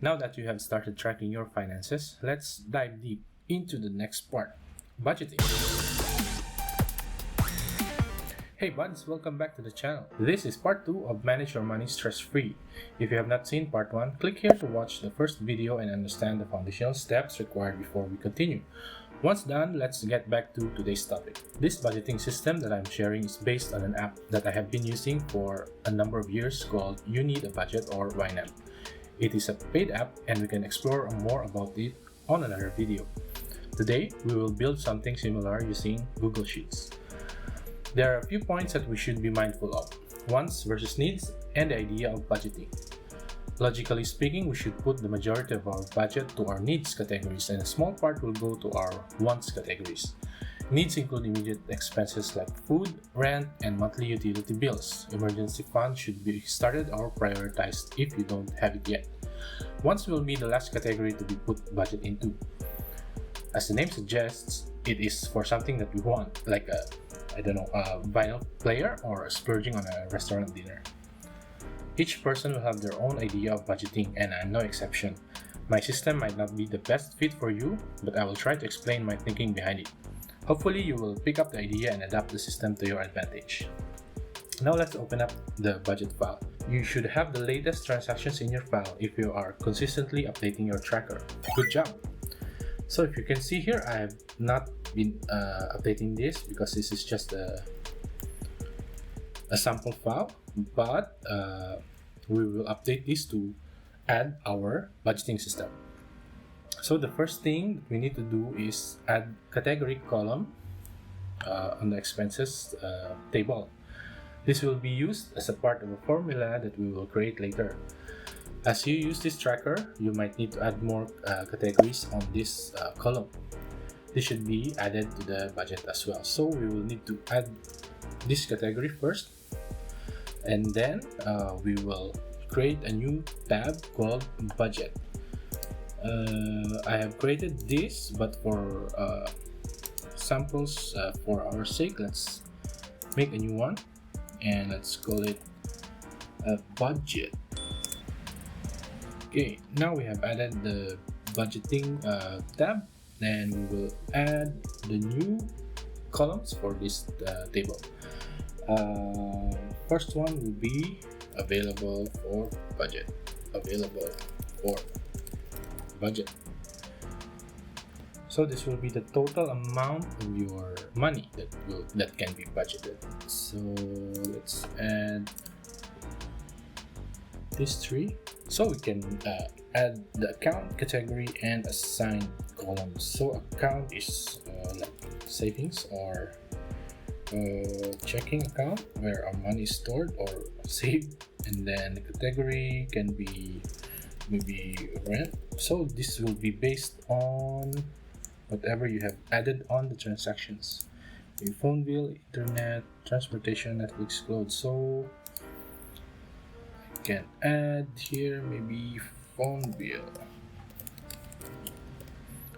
Now that you have started tracking your finances, let's dive deep into the next part, budgeting. Hey buds, welcome back to the channel. This is part 2 of Manage Your Money Stress-Free. If you have not seen part 1, click here to watch the first video and understand the foundational steps required before we continue. Once done, let's get back to today's topic. This budgeting system that I'm sharing is based on an app that I have been using for a number of years called You Need a Budget or YNAB. It is a paid app and we can explore more about it on another video. Today, we will build something similar using Google Sheets. There are a few points that we should be mindful of: wants versus needs, and the idea of budgeting. Logically speaking, we should put the majority of our budget to our needs categories and a small part will go to our wants categories. Needs include immediate expenses like food, rent, and monthly utility bills. Emergency funds should be started or prioritized if you don't have it yet. Wants will be the last category to be put budget into. As the name suggests, it is for something that we want, like a vinyl player or splurging on a restaurant dinner. Each person will have their own idea of budgeting and I'm no exception. My system might not be the best fit for you, but I will try to explain my thinking behind it. Hopefully you will pick up the idea and adapt the system to your advantage. Now let's open up the budget file. You should have the latest transactions in your file if you are consistently updating your tracker. Good job! So if you can see here, I have not been updating this because this is just a sample file, but we will update this to add our budgeting system. So the first thing we need to do is add category column on the expenses table. This will be used as a part of a formula that we will create later. As you use this tracker, you might need to add more categories on this column. This should be added to the budget as well. So we will need to add this category first, and then we will create a new tab called budget. I have created this, but for samples for our sake, let's make a new one and let's call it budget. Okay, now we have added the budgeting tab. Then we will add the new columns for this table. First one will be available for budget. Available for budget. So this will be the total amount of your money that can be budgeted. So let's add these three. So we can add the account category and assigned columns. So account is like savings or checking account where our money is stored or saved, and then the category can be maybe rent. So this will be based on whatever you have added on the transactions. Your phone bill, internet, transportation, Netflix, clothes. So I can add here maybe phone bill.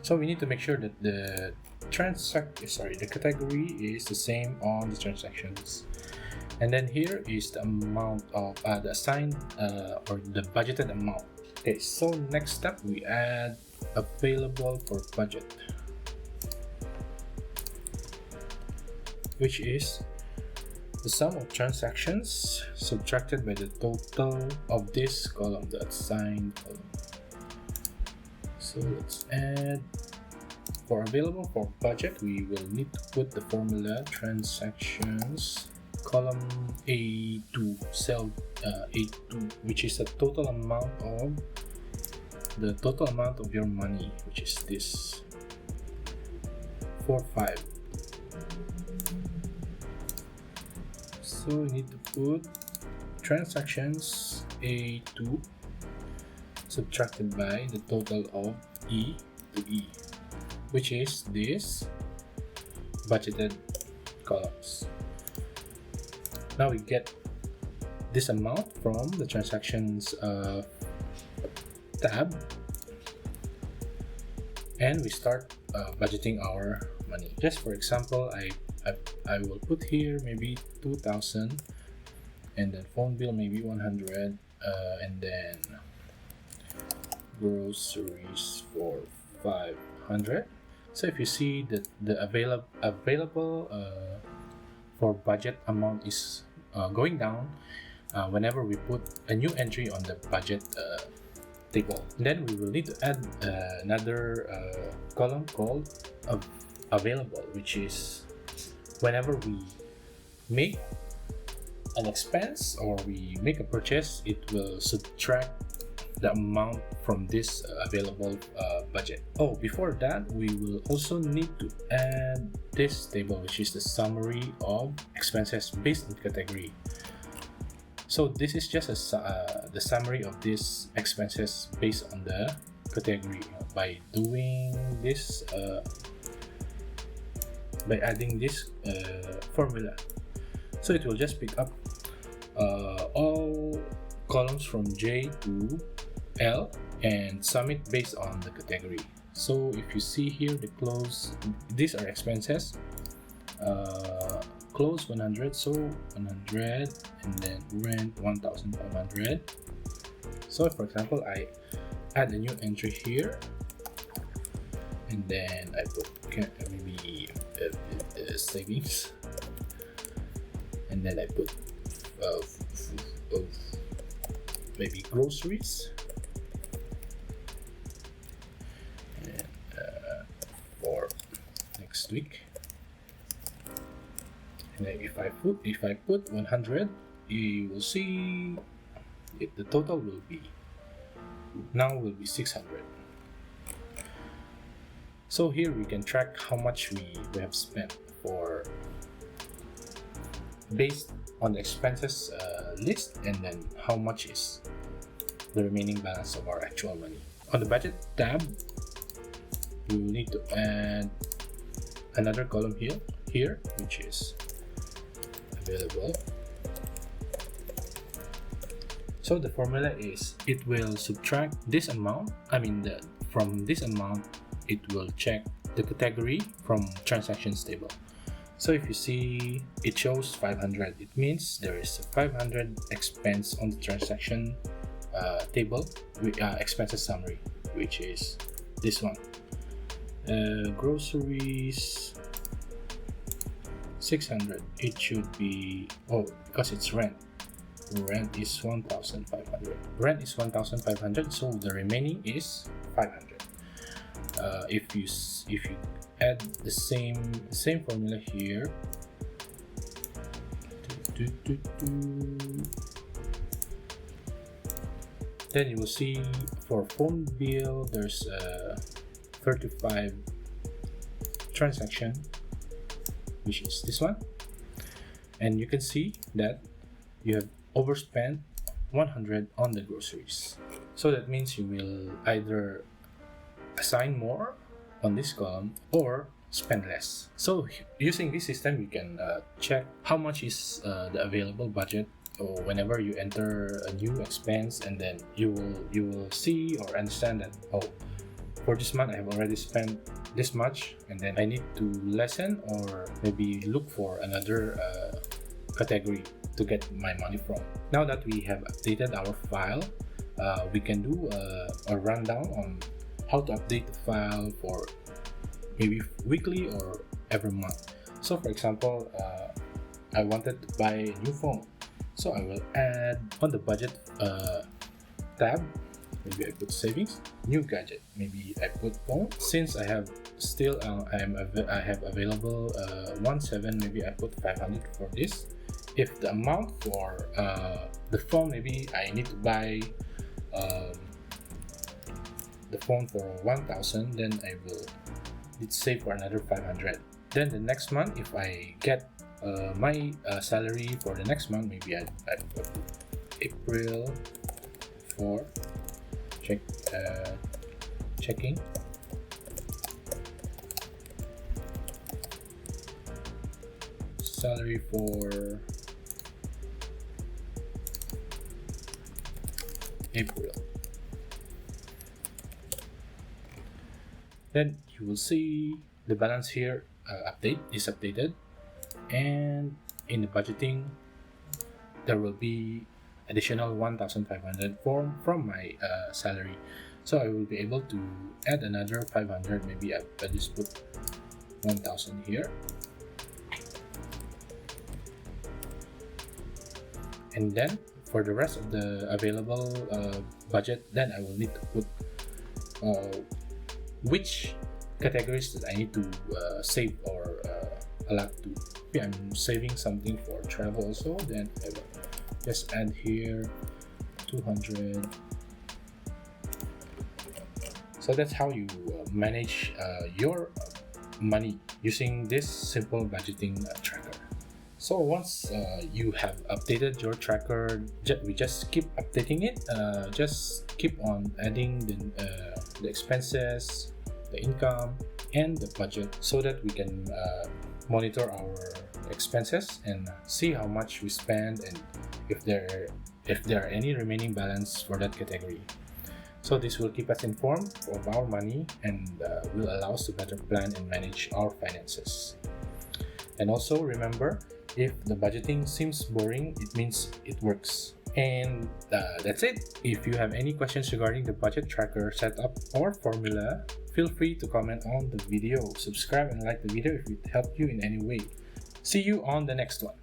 So we need to make sure that the category is the same on the transactions. And then here is the amount of the assigned or the budgeted amount. Okay, so next step we add available for budget, which is the sum of transactions subtracted by the total of this column, the assigned column. So let's add, for available for budget, we will need to put the formula transactions column A2, cell A2, which is the total amount of your money, which is this 45. So we need to put transactions A2 subtracted by the total of E to E, which is this budgeted columns. Now we get this amount from the transactions tab, and we start budgeting our money. Just for example, I will put here maybe 2,000, and then phone bill maybe 100, and then groceries for 500. So if you see that the available for budget amount is going down whenever we put a new entry on the budget table. Then we will need to add another column called available, which is whenever we make an expense or we make a purchase, it will subtract the amount from this available budget. Oh, before that, we will also need to add this table, which is the summary of expenses based on category. So this is just the summary of these expenses based on the category. By doing this, by adding this formula, so it will just pick up all columns from J to L and sum it based on the category. So if you see here, the close, these are expenses. Close 100, so 100, and then rent 1,500. So for example, I add a new entry here, and then I put maybe savings, and then I put maybe groceries, and for next week. And then if I put 100, you will see the total will be 600. So here we can track how much we have spent for based on the expenses list, and then how much is the remaining balance of our actual money. On the budget tab, we will need to add another column here, which is available. So the formula is it will subtract this amount. From this amount, it will check the category from transactions table. So if you see, it shows 500. It means there is a 500 expense on the transaction table with expenses summary, which is this one. Groceries 600. It should be, because it's rent. Rent is 1,500. Rent is 1,500, so the remaining is 500. If you add the same formula here, then you will see for phone bill there's 35 transaction, which is this one, and you can see that you have overspent 100 on the groceries. So that means you will either assign more on this column or spend less. So using this system, you can check how much is the available budget, or whenever you enter a new expense, and then you will see or understand that, for this month I have already spent this much, and then I need to lessen or maybe look for another category to get my money from. Now that we have updated our file, we can do a rundown on how to update the file for maybe weekly or every month. So for example, I wanted to buy a new phone, so I will add on the budget tab, maybe I put savings, new gadget, maybe I put phone. Since I have still I have available 17, maybe I put 500 for this. If the amount for the phone, maybe I need to buy the phone for 1,000, then I will need to save for another 500. Then the next month, if I get my salary for the next month, maybe I put April for checking. Salary for April. Then you will see the balance here is updated, and in the budgeting there will be additional 1,500 from my salary. So I will be able to add another 500. Maybe I just put 1000 here. And then for the rest of the available budget, then I will need to put which categories that I need to save or allot to. Maybe I'm saving something for travel also, then I will just add here 200. So that's how you manage your money using this simple budgeting tracker. So once you have updated your tracker, we just keep updating it. Just keep on adding the expenses, the income, and the budget, so that we can monitor our expenses and see how much we spend and if there are any remaining balance for that category. So this will keep us informed of our money and will allow us to better plan and manage our finances. And also remember, if the budgeting seems boring, it means it works. And that's it. If you have any questions regarding the budget tracker setup or formula, feel free to comment on the video. Subscribe and like the video if it helped you in any way. See you on the next one.